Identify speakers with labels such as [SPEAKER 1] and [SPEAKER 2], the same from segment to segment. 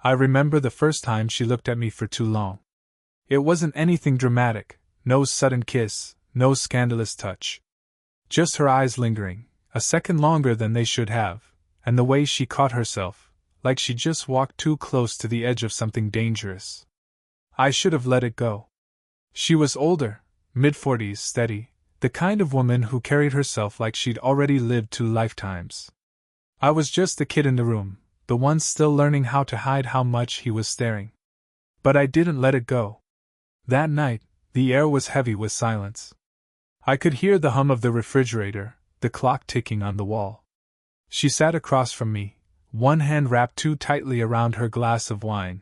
[SPEAKER 1] I remember the first time she looked at me for too long. It wasn't anything dramatic, no sudden kiss, no scandalous touch. Just her eyes lingering, a second longer than they should have, and the way she caught herself, like she just walked too close to the edge of something dangerous. I should have let it go. She was older, mid-40s, steady, the kind of woman who carried herself like she'd already lived 2 lifetimes. I was just the kid in the room, the one still learning how to hide how much he was staring. But I didn't let it go. That night, the air was heavy with silence. I could hear the hum of the refrigerator, the clock ticking on the wall. She sat across from me, one hand wrapped too tightly around her glass of wine.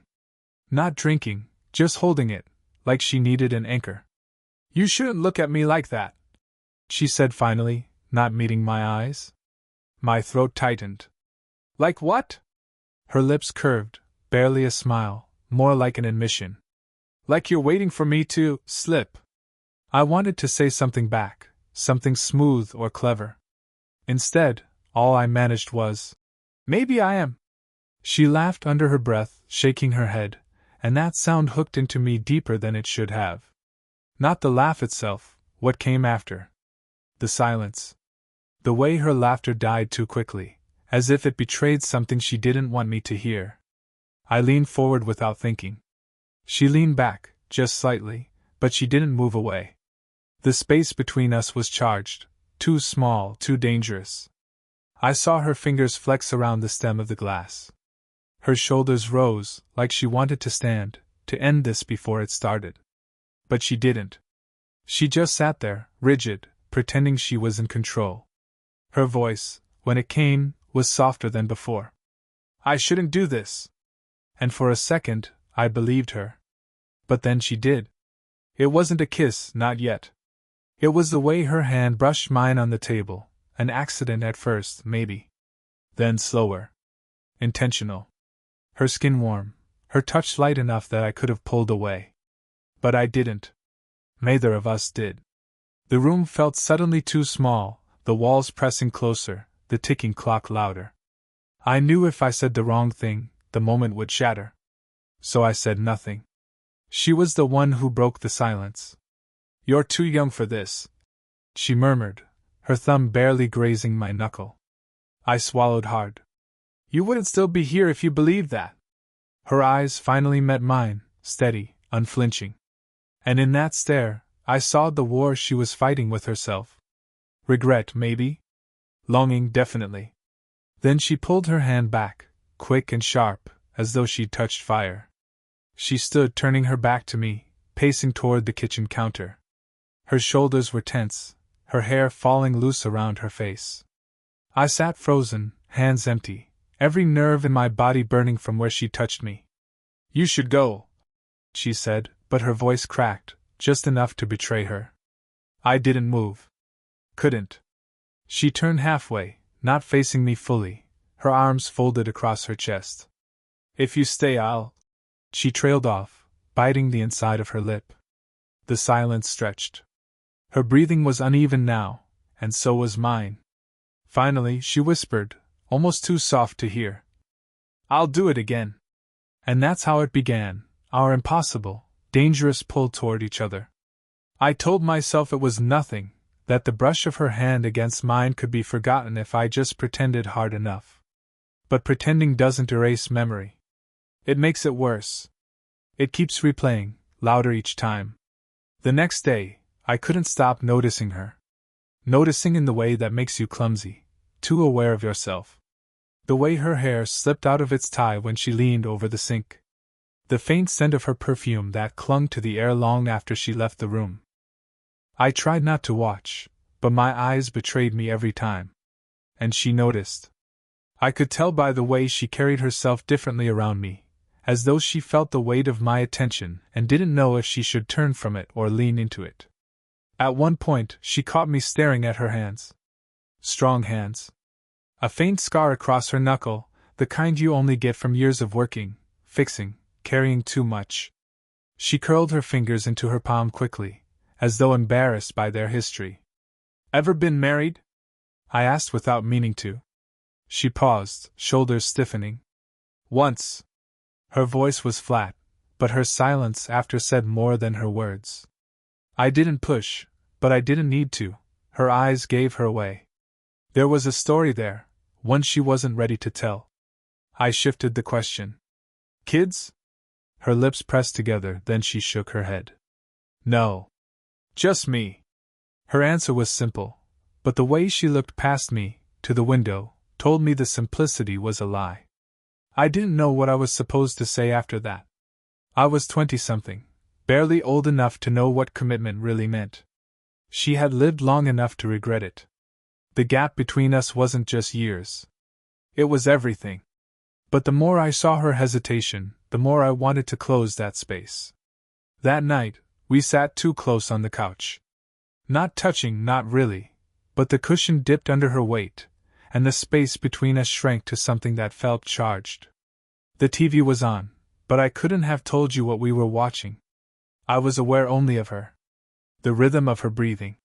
[SPEAKER 1] Not drinking, just holding it, like she needed an anchor. "You shouldn't look at me like that," she said finally, not meeting my eyes. My throat tightened. "Like what?" Her lips curved, barely a smile, more like an admission. "Like you're waiting for me to slip." I wanted to say something back, something smooth or clever. Instead, all I managed was, "Maybe I am." She laughed under her breath, shaking her head, and that sound hooked into me deeper than it should have. Not the laugh itself, what came after. The silence. The way her laughter died too quickly, as if it betrayed something she didn't want me to hear. I leaned forward without thinking. She leaned back, just slightly, but she didn't move away. The space between us was charged, too small, too dangerous. I saw her fingers flex around the stem of the glass. Her shoulders rose, like she wanted to stand, to end this before it started. But she didn't. She just sat there, rigid, pretending she was in control. Her voice, when it came, was softer than before. "I shouldn't do this." And for a second, I believed her. But then she did. It wasn't a kiss, not yet. It was the way her hand brushed mine on the table, an accident at first, maybe. Then slower. Intentional. Her skin warm, her touch light enough that I could have pulled away. But I didn't. Neither of us did. The room felt suddenly too small, the walls pressing closer, the ticking clock louder. I knew if I said the wrong thing, the moment would shatter. So I said nothing. She was the one who broke the silence. "You're too young for this," she murmured, her thumb barely grazing my knuckle. I swallowed hard. "You wouldn't still be here if you believed that." Her eyes finally met mine, steady, unflinching. And in that stare, I saw the war she was fighting with herself. Regret, maybe? Longing, definitely. Then she pulled her hand back, quick and sharp, as though she'd touched fire. She stood turning her back to me, pacing toward the kitchen counter. Her shoulders were tense, her hair falling loose around her face. I sat frozen, hands empty, every nerve in my body burning from where she touched me. "You should go," she said, but her voice cracked, just enough to betray her. I didn't move. Couldn't. She turned halfway, not facing me fully, her arms folded across her chest. "If you stay, I'll..." She trailed off, biting the inside of her lip. The silence stretched. Her breathing was uneven now, and so was mine. Finally, she whispered, almost too soft to hear, "I'll do it again." And that's how it began, our impossible, dangerous pull toward each other. I told myself it was nothing, that the brush of her hand against mine could be forgotten if I just pretended hard enough. But pretending doesn't erase memory. It makes it worse. It keeps replaying, louder each time. The next day, I couldn't stop noticing her. Noticing in the way that makes you clumsy, too aware of yourself. The way her hair slipped out of its tie when she leaned over the sink. The faint scent of her perfume that clung to the air long after she left the room. I tried not to watch, but my eyes betrayed me every time. And she noticed. I could tell by the way she carried herself differently around me, as though she felt the weight of my attention and didn't know if she should turn from it or lean into it. At one point, she caught me staring at her hands. Strong hands. A faint scar across her knuckle, the kind you only get from years of working, fixing, carrying too much. She curled her fingers into her palm quickly, as though embarrassed by their history. "Ever been married?" I asked without meaning to. She paused, shoulders stiffening. "Once." Her voice was flat, but her silence after said more than her words. I didn't push, but I didn't need to. Her eyes gave her away. There was a story there, one she wasn't ready to tell. I shifted the question. Kids? Her lips pressed together, then she shook her head. No. Just me. Her answer was simple, but the way she looked past me, to the window, told me the simplicity was a lie. I didn't know what I was supposed to say after that. I was 20-something, barely old enough to know what commitment really meant. She had lived long enough to regret it. The gap between us wasn't just years. It was everything. But the more I saw her hesitation, the more I wanted to close that space. That night, we sat too close on the couch. Not touching, not really, but the cushion dipped under her weight, and the space between us shrank to something that felt charged. The TV was on, but I couldn't have told you what we were watching. I was aware only of her. The rhythm of her breathing.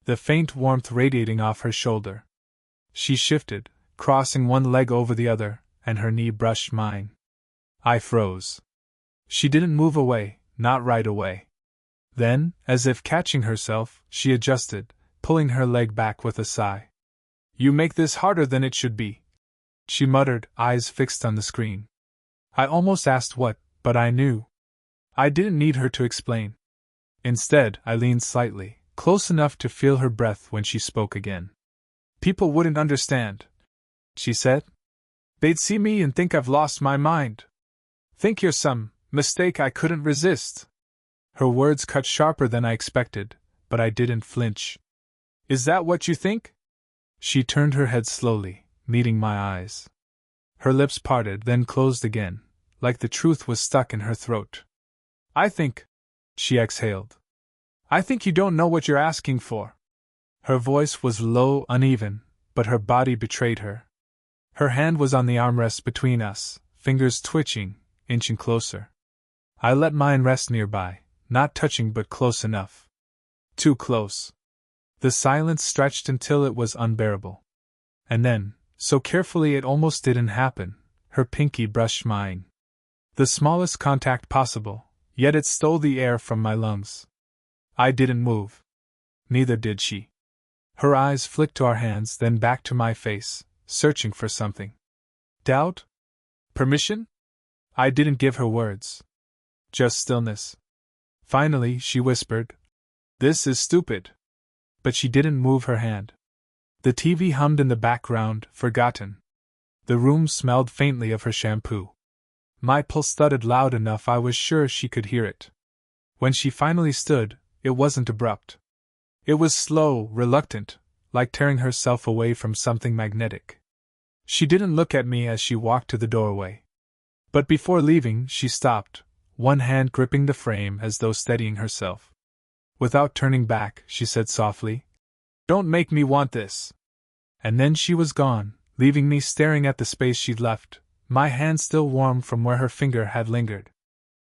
[SPEAKER 1] The faint warmth radiating off her shoulder. She shifted, crossing one leg over the other, and her knee brushed mine. I froze. She didn't move away, not right away. Then, as if catching herself, she adjusted, pulling her leg back with a sigh. You make this harder than it should be, she muttered, eyes fixed on the screen. I almost asked what, but I knew. I didn't need her to explain. Instead, I leaned slightly, close enough to feel her breath when she spoke again. People wouldn't understand, she said. They'd see me and think I've lost my mind. Think you're some mistake I couldn't resist. Her words cut sharper than I expected, but I didn't flinch. Is that what you think? She turned her head slowly, meeting my eyes. Her lips parted, then closed again, like the truth was stuck in her throat. I think, she exhaled. I think you don't know what you're asking for. Her voice was low, uneven, but her body betrayed her. Her hand was on the armrest between us, fingers twitching, inching closer. I let mine rest nearby, not touching but close enough. Too close. The silence stretched until it was unbearable. And then, so carefully it almost didn't happen, her pinky brushed mine. The smallest contact possible, yet it stole the air from my lungs. I didn't move. Neither did she. Her eyes flicked to our hands, then back to my face, searching for something. Doubt? Permission? I didn't give her words. Just stillness. Finally, she whispered, "This is stupid." But she didn't move her hand. The TV hummed in the background, forgotten. The room smelled faintly of her shampoo. My pulse thudded loud enough I was sure she could hear it. When she finally stood, it wasn't abrupt. It was slow, reluctant, like tearing herself away from something magnetic. She didn't look at me as she walked to the doorway. But before leaving, she stopped, one hand gripping the frame as though steadying herself. Without turning back, she said softly, "Don't make me want this." And then she was gone, leaving me staring at the space she'd left, my hand still warm from where her finger had lingered.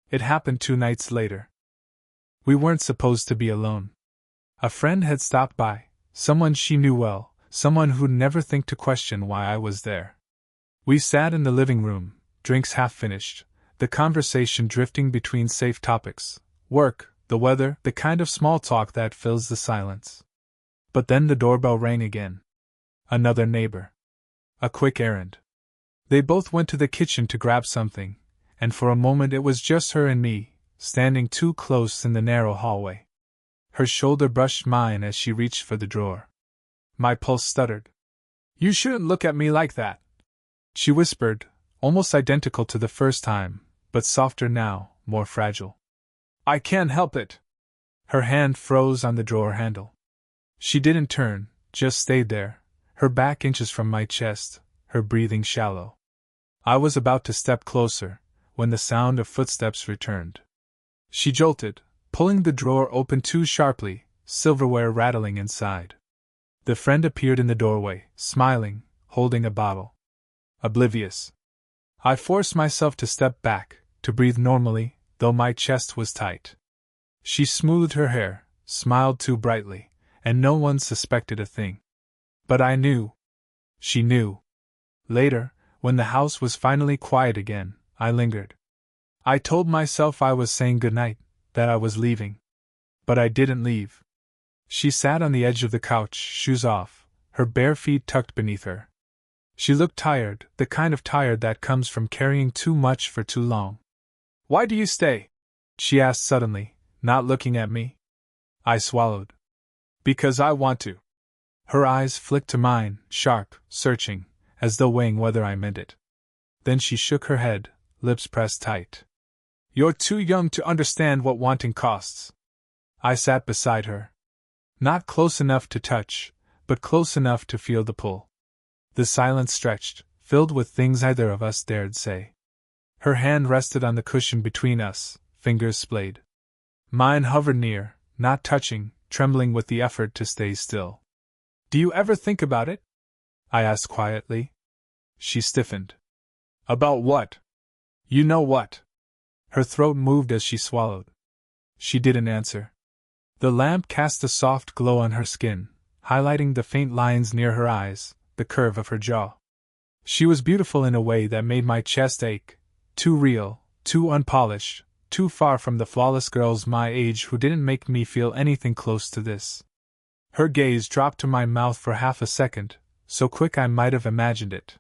[SPEAKER 1] It happened 2 nights later. We weren't supposed to be alone. A friend had stopped by, someone she knew well, someone who'd never think to question why I was there. We sat in the living room, drinks half finished, the conversation drifting between safe topics, work, the weather, the kind of small talk that fills the silence. But then the doorbell rang again. Another neighbor. A quick errand. They both went to the kitchen to grab something, and for a moment it was just her and me, standing too close in the narrow hallway. Her shoulder brushed mine as she reached for the drawer. My pulse stuttered. "You shouldn't look at me like that," she whispered, almost identical to the first time, but softer now, more fragile. "I can't help it." Her hand froze on the drawer handle. She didn't turn, just stayed there, her back inches from my chest, her breathing shallow. I was about to step closer, when the sound of footsteps returned. She jolted, pulling the drawer open too sharply, silverware rattling inside. The friend appeared in the doorway, smiling, holding a bottle. Oblivious. I forced myself to step back, to breathe normally, though my chest was tight. She smoothed her hair, smiled too brightly, and no one suspected a thing. But I knew. She knew. Later, when the house was finally quiet again, I lingered. I told myself I was saying goodnight, that I was leaving. But I didn't leave. She sat on the edge of the couch, shoes off, her bare feet tucked beneath her. She looked tired, the kind of tired that comes from carrying too much for too long. "Why do you stay?" she asked suddenly, not looking at me. I swallowed. "Because I want to." Her eyes flicked to mine, sharp, searching, as though weighing whether I meant it. Then she shook her head, lips pressed tight. "You're too young to understand what wanting costs." I sat beside her. Not close enough to touch, but close enough to feel the pull. The silence stretched, filled with things either of us dared say. Her hand rested on the cushion between us, fingers splayed. Mine hovered near, not touching, trembling with the effort to stay still. "Do you ever think about it?" I asked quietly. She stiffened. "About what?" "You know what." Her throat moved as she swallowed. She didn't answer. The lamp cast a soft glow on her skin, highlighting the faint lines near her eyes, the curve of her jaw. She was beautiful in a way that made my chest ache, too real, too unpolished, too far from the flawless girls my age who didn't make me feel anything close to this. Her gaze dropped to my mouth for half a second, so quick I might have imagined it.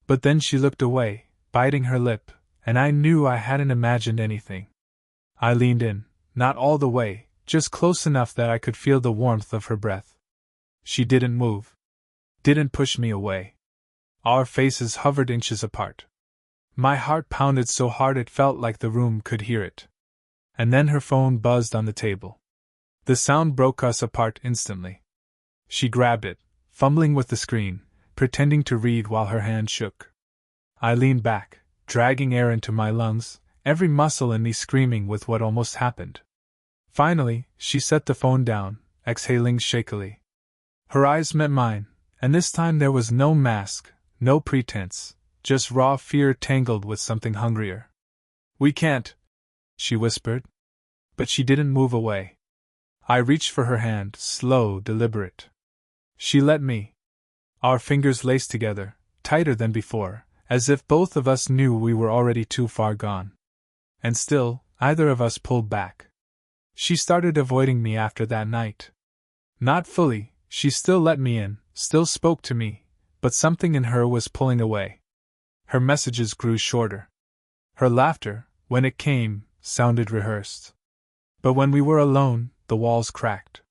[SPEAKER 1] But then she looked away, biting her lip, and I knew I hadn't imagined anything. I leaned in, not all the way, just close enough that I could feel the warmth of her breath. She didn't move. Didn't push me away. Our faces hovered inches apart. My heart pounded so hard it felt like the room could hear it. And then her phone buzzed on the table. The sound broke us apart instantly. She grabbed it, fumbling with the screen, pretending to read while her hand shook. I leaned back, dragging air into my lungs, every muscle in me screaming with what almost happened. Finally, she set the phone down, exhaling shakily. Her eyes met mine, and this time there was no mask, no pretense, just raw fear tangled with something hungrier. "We can't," she whispered. But she didn't move away. I reached for her hand, slow, deliberate. She let me. Our fingers laced together, tighter than before, as if both of us knew we were already too far gone. And still, either of us pulled back. She started avoiding me after that night. Not fully, she still let me in, still spoke to me, but something in her was pulling away. Her messages grew shorter. Her laughter, when it came, sounded rehearsed. But when we were alone, the walls cracked.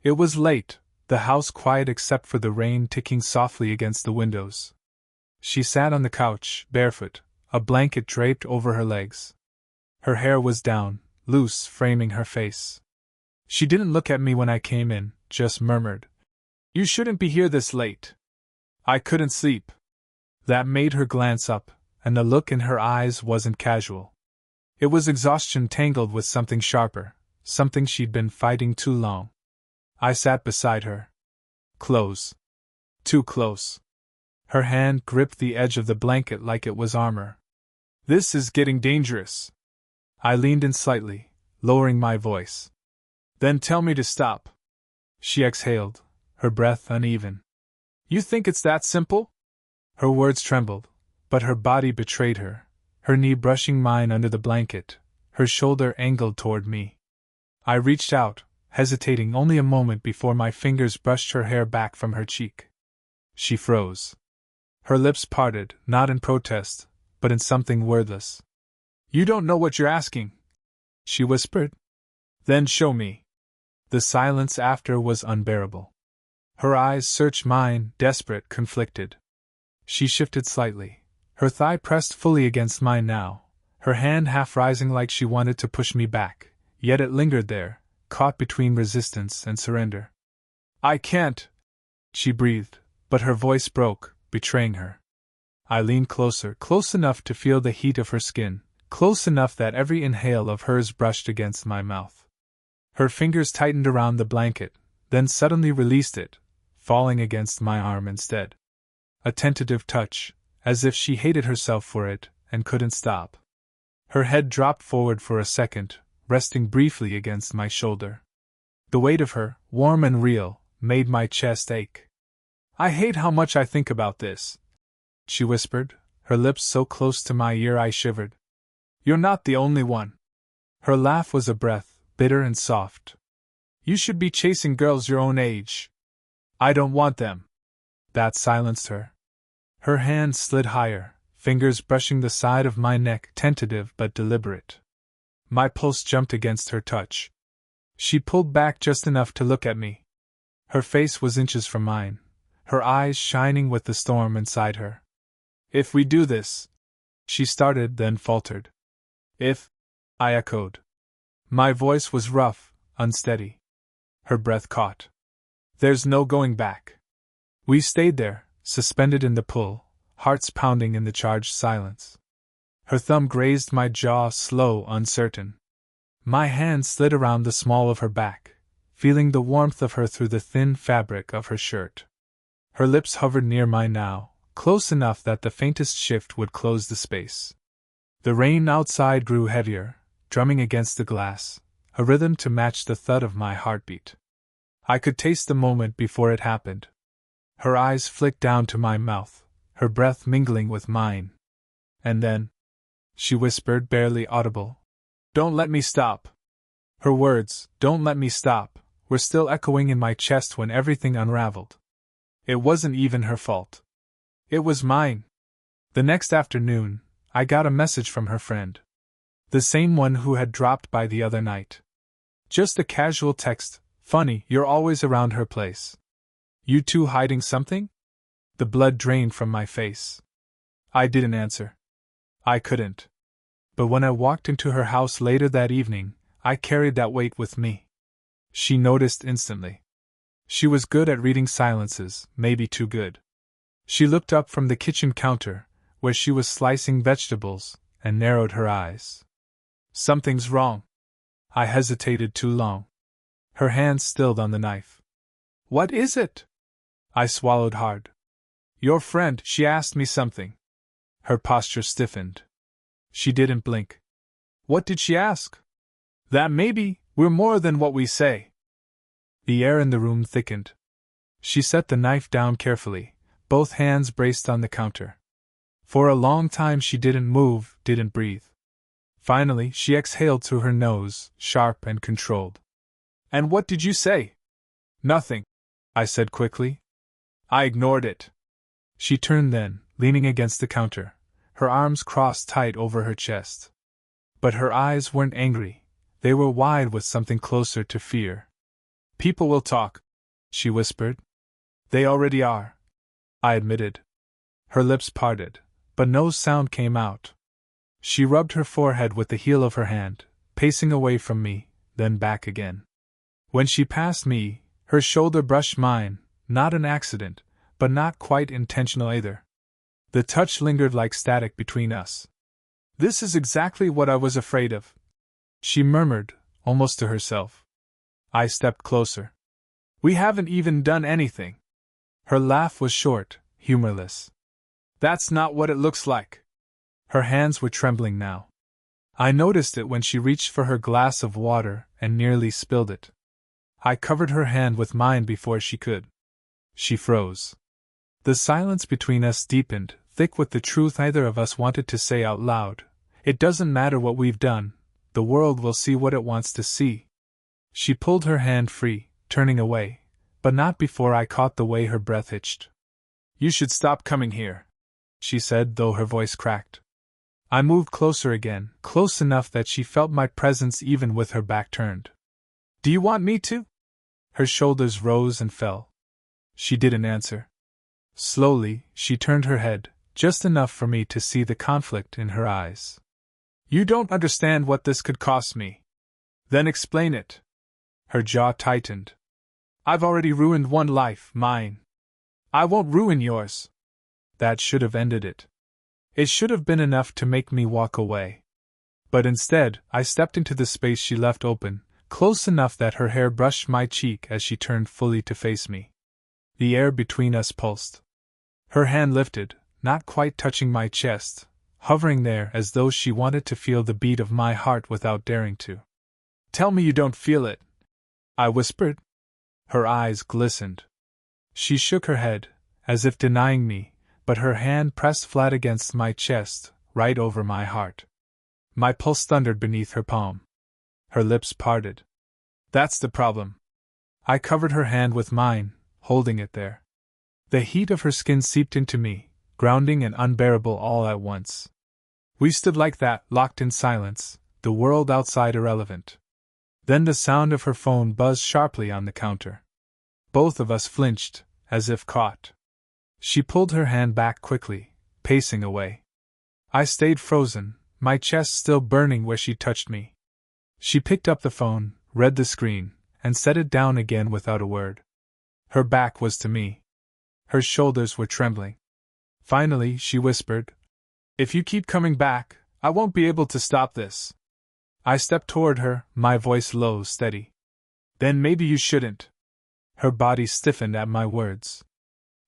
[SPEAKER 1] It was late, the house quiet except for the rain ticking softly against the windows. She sat on the couch, barefoot, a blanket draped over her legs. Her hair was down, loose, framing her face. She didn't look at me when I came in, just murmured, "You shouldn't be here this late." I couldn't sleep. That made her glance up, and the look in her eyes wasn't casual. It was exhaustion tangled with something sharper, something she'd been fighting too long. I sat beside her. Close. Too close. Her hand gripped the edge of the blanket like it was armor. "This is getting dangerous." I leaned in slightly, lowering my voice. "Then tell me to stop." She exhaled, her breath uneven. "You think it's that simple?" Her words trembled, but her body betrayed her, her knee brushing mine under the blanket, her shoulder angled toward me. I reached out, hesitating only a moment before my fingers brushed her hair back from her cheek. She froze. Her lips parted, not in protest, but in something wordless. "You don't know what you're asking," she whispered. "Then show me." The silence after was unbearable. Her eyes searched mine, desperate, conflicted. She shifted slightly, her thigh pressed fully against mine now, her hand half rising like she wanted to push me back, yet it lingered there, caught between resistance and surrender. "I can't," she breathed, but her voice broke, betraying her. I leaned closer, close enough to feel the heat of her skin, close enough that every inhale of hers brushed against my mouth. Her fingers tightened around the blanket, then suddenly released it, falling against my arm instead. A tentative touch, as if she hated herself for it, and couldn't stop. Her head dropped forward for a second, resting briefly against my shoulder. The weight of her, warm and real, made my chest ache. "I hate how much I think about this," she whispered, her lips so close to my ear I shivered. You're not the only one. Her laugh was a breath, bitter and soft. You should be chasing girls your own age. I don't want them. That silenced her. Her hand slid higher, fingers brushing the side of my neck, tentative but deliberate. My pulse jumped against her touch. She pulled back just enough to look at me. Her face was inches from mine, her eyes shining with the storm inside her. If we do this, she started, then faltered. If, I echoed. My voice was rough, unsteady. Her breath caught. There's no going back. We stayed there, suspended in the pool, hearts pounding in the charged silence. Her thumb grazed my jaw, slow, uncertain. My hand slid around the small of her back, feeling the warmth of her through the thin fabric of her shirt. Her lips hovered near mine now, close enough that the faintest shift would close the space. The rain outside grew heavier, drumming against the glass, a rhythm to match the thud of my heartbeat. I could taste the moment before it happened. Her eyes flicked down to my mouth, her breath mingling with mine. And then, she whispered, barely audible, "Don't let me stop." Her words, "Don't let me stop," were still echoing in my chest when everything unraveled. It wasn't even her fault. It was mine. The next afternoon, I got a message from her friend. The same one who had dropped by the other night. Just a casual text, "Funny, you're always around her place. You two hiding something?" The blood drained from my face. I didn't answer. I couldn't. But when I walked into her house later that evening, I carried that weight with me. She noticed instantly. She was good at reading silences, maybe too good. She looked up from the kitchen counter, where she was slicing vegetables, and narrowed her eyes. "Something's wrong." I hesitated too long. Her hand stilled on the knife. "What is it?" I swallowed hard. "Your friend, she asked me something." Her posture stiffened. She didn't blink. "What did she ask?" "That maybe we're more than what we say." The air in the room thickened. She set the knife down carefully, both hands braced on the counter. For a long time she didn't move, didn't breathe. Finally, she exhaled through her nose, sharp and controlled. "And what did you say?" "Nothing," I said quickly. "I ignored it." She turned then, leaning against the counter, her arms crossed tight over her chest. But her eyes weren't angry, they were wide with something closer to fear. "People will talk," she whispered. "They already are," I admitted. Her lips parted, but no sound came out. She rubbed her forehead with the heel of her hand, pacing away from me, then back again. When she passed me, her shoulder brushed mine, not an accident, but not quite intentional either. The touch lingered like static between us. "This is exactly what I was afraid of," she murmured, almost to herself. I stepped closer. "We haven't even done anything." Her laugh was short, humorless. "That's not what it looks like." Her hands were trembling now. I noticed it when she reached for her glass of water and nearly spilled it. I covered her hand with mine before she could. She froze. The silence between us deepened, thick with the truth neither of us wanted to say out loud. "It doesn't matter what we've done, the world will see what it wants to see." She pulled her hand free, turning away, but not before I caught the way her breath hitched. "You should stop coming here," she said, though her voice cracked. I moved closer again, close enough that she felt my presence even with her back turned. "Do you want me to?" Her shoulders rose and fell. She didn't answer. Slowly, she turned her head, just enough for me to see the conflict in her eyes. "You don't understand what this could cost me." "Then explain it." Her jaw tightened. "I've already ruined one life, mine. I won't ruin yours." That should have ended it. It should have been enough to make me walk away. But instead, I stepped into the space she left open, close enough that her hair brushed my cheek as she turned fully to face me. The air between us pulsed. Her hand lifted, not quite touching my chest, hovering there as though she wanted to feel the beat of my heart without daring to. "Tell me you don't feel it," I whispered. Her eyes glistened. She shook her head, as if denying me, but her hand pressed flat against my chest, right over my heart. My pulse thundered beneath her palm. Her lips parted. That's the problem. I covered her hand with mine, holding it there. The heat of her skin seeped into me, grounding and unbearable all at once. We stood like that, locked in silence, the world outside irrelevant. Then the sound of her phone buzzed sharply on the counter. Both of us flinched, as if caught. She pulled her hand back quickly, pacing away. I stayed frozen, my chest still burning where she touched me. She picked up the phone, read the screen, and set it down again without a word. Her back was to me. Her shoulders were trembling. Finally, she whispered, "If you keep coming back, I won't be able to stop this." I stepped toward her, my voice low, steady. "Then maybe you shouldn't." Her body stiffened at my words.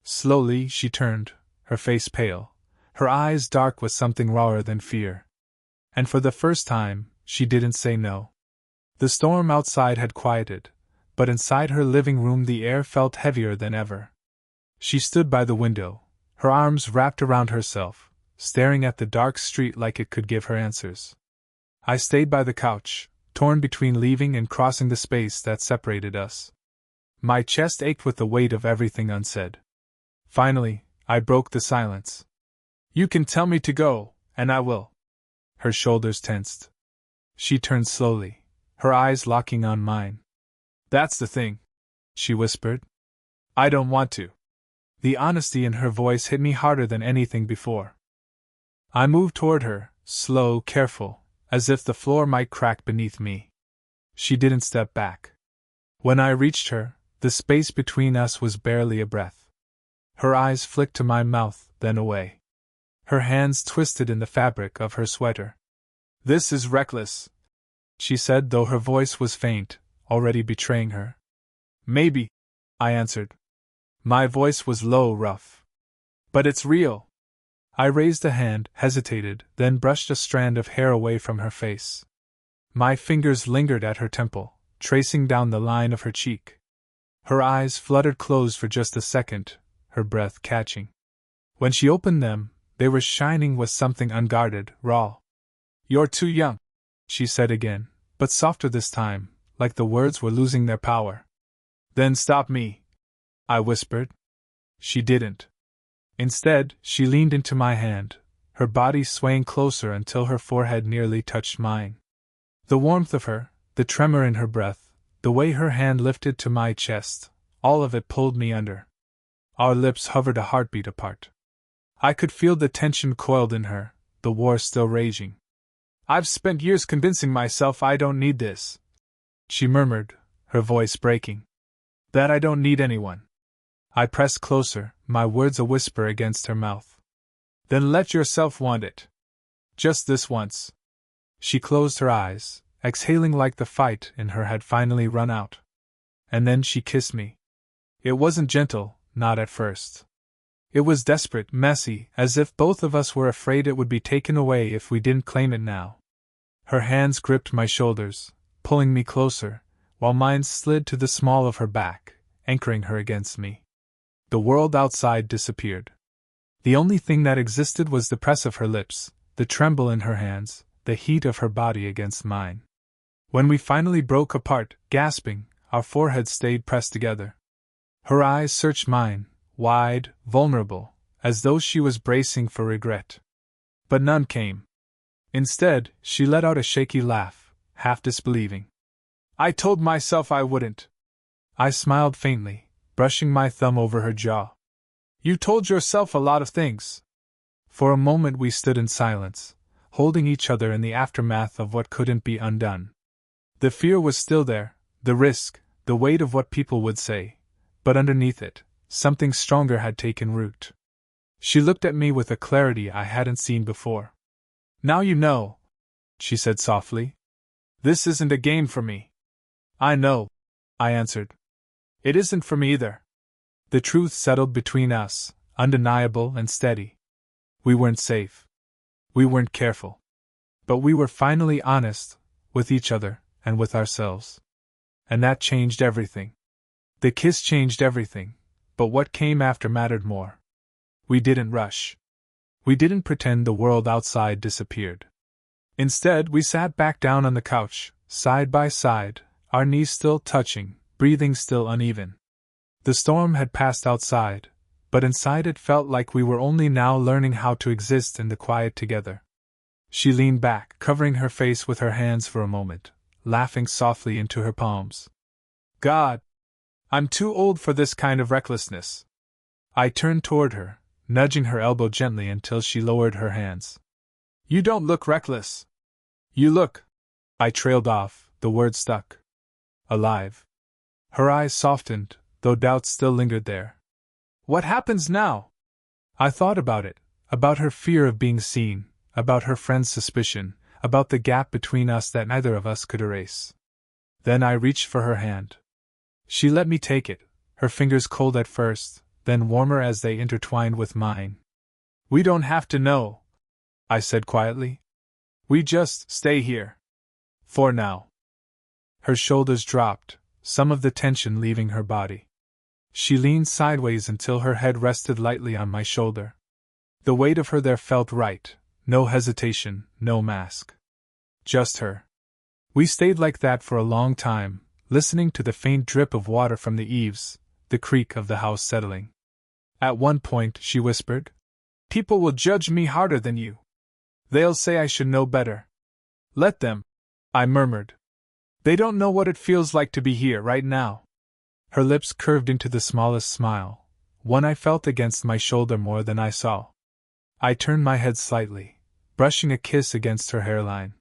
[SPEAKER 1] Slowly, she turned, her face pale, her eyes dark with something rawer than fear. And for the first time, she didn't say no. The storm outside had quieted, but inside her living room the air felt heavier than ever. She stood by the window, her arms wrapped around herself, staring at the dark street like it could give her answers. I stayed by the couch, torn between leaving and crossing the space that separated us. My chest ached with the weight of everything unsaid. Finally, I broke the silence. "You can tell me to go, and I will." Her shoulders tensed. She turned slowly, her eyes locking on mine. "That's the thing," she whispered. "I don't want to." The honesty in her voice hit me harder than anything before. I moved toward her, slow, careful, as if the floor might crack beneath me. She didn't step back. When I reached her, the space between us was barely a breath. Her eyes flicked to my mouth, then away. Her hands twisted in the fabric of her sweater. "This is reckless," she said, though her voice was faint, already betraying her. "Maybe," I answered. My voice was low, rough. "But it's real." I raised a hand, hesitated, then brushed a strand of hair away from her face. My fingers lingered at her temple, tracing down the line of her cheek. Her eyes fluttered closed for just a second, her breath catching. When she opened them, they were shining with something unguarded, raw. "You're too young," she said again, but softer this time, like the words were losing their power. "Then stop me," I whispered. She didn't. Instead, she leaned into my hand, her body swaying closer until her forehead nearly touched mine. The warmth of her, the tremor in her breath, the way her hand lifted to my chest, all of it pulled me under. Our lips hovered a heartbeat apart. I could feel the tension coiled in her, the war still raging. "I've spent years convincing myself I don't need this," she murmured, her voice breaking. "That I don't need anyone." I pressed closer, my words a whisper against her mouth. "Then let yourself want it. Just this once." She closed her eyes, exhaling like the fight in her had finally run out. And then she kissed me. It wasn't gentle, not at first. It was desperate, messy, as if both of us were afraid it would be taken away if we didn't claim it now. Her hands gripped my shoulders, pulling me closer, while mine slid to the small of her back, anchoring her against me. The world outside disappeared. The only thing that existed was the press of her lips, the tremble in her hands, the heat of her body against mine. When we finally broke apart, gasping, our foreheads stayed pressed together. Her eyes searched mine, wide, vulnerable, as though she was bracing for regret. But none came. Instead, she let out a shaky laugh, half disbelieving. "I told myself I wouldn't." I smiled faintly, brushing my thumb over her jaw. "You told yourself a lot of things." For a moment we stood in silence, holding each other in the aftermath of what couldn't be undone. The fear was still there, the risk, the weight of what people would say, but underneath it, something stronger had taken root. She looked at me with a clarity I hadn't seen before. "Now you know," she said softly. "This isn't a game for me." "I know," I answered. "It isn't for me either." The truth settled between us, undeniable and steady. We weren't safe. We weren't careful. But we were finally honest, with each other, and with ourselves. And that changed everything. The kiss changed everything, but what came after mattered more. We didn't rush. We didn't pretend the world outside disappeared. Instead, we sat back down on the couch, side by side, our knees still touching, breathing still uneven. The storm had passed outside, but inside it felt like we were only now learning how to exist in the quiet together. She leaned back, covering her face with her hands for a moment, laughing softly into her palms. God! I'm too old for this kind of recklessness. I turned toward her, nudging her elbow gently until she lowered her hands. You don't look reckless. You look. I trailed off, the word stuck. Alive. Her eyes softened, though doubt still lingered there. What happens now? I thought about it, about her fear of being seen, about her friend's suspicion, about the gap between us that neither of us could erase. Then I reached for her hand. She let me take it, her fingers cold at first, then warmer as they intertwined with mine. We don't have to know, I said quietly. We just stay here. For now. Her shoulders dropped, some of the tension leaving her body. She leaned sideways until her head rested lightly on my shoulder. The weight of her there felt right, no hesitation, no mask. Just her. We stayed like that for a long time, listening to the faint drip of water from the eaves, the creak of the house settling. At one point, she whispered, People will judge me harder than you. They'll say I should know better. Let them, I murmured. They don't know what it feels like to be here right now. Her lips curved into the smallest smile, one I felt against my shoulder more than I saw. I turned my head slightly, brushing a kiss against her hairline.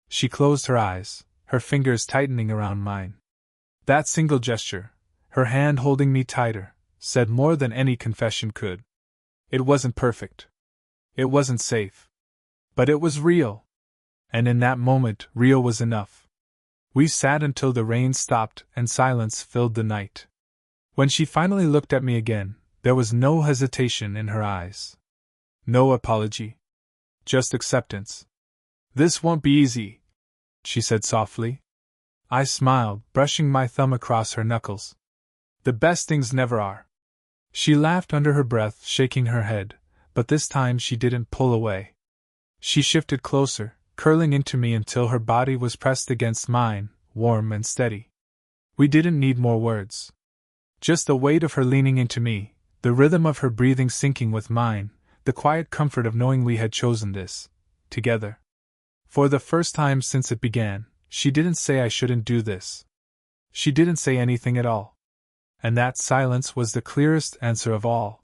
[SPEAKER 1] She closed her eyes, her fingers tightening around mine. That single gesture, her hand holding me tighter, said more than any confession could. It wasn't perfect. It wasn't safe. But it was real. And in that moment, real was enough. We sat until the rain stopped and silence filled the night. When she finally looked at me again, there was no hesitation in her eyes. No apology. Just acceptance. This won't be easy, she said softly. I smiled, brushing my thumb across her knuckles. The best things never are. She laughed under her breath, shaking her head, but this time she didn't pull away. She shifted closer, curling into me until her body was pressed against mine, warm and steady. We didn't need more words. Just the weight of her leaning into me, the rhythm of her breathing syncing with mine, the quiet comfort of knowing we had chosen this, together. For the first time since it began, she didn't say I shouldn't do this. She didn't say anything at all. And that silence was the clearest answer of all.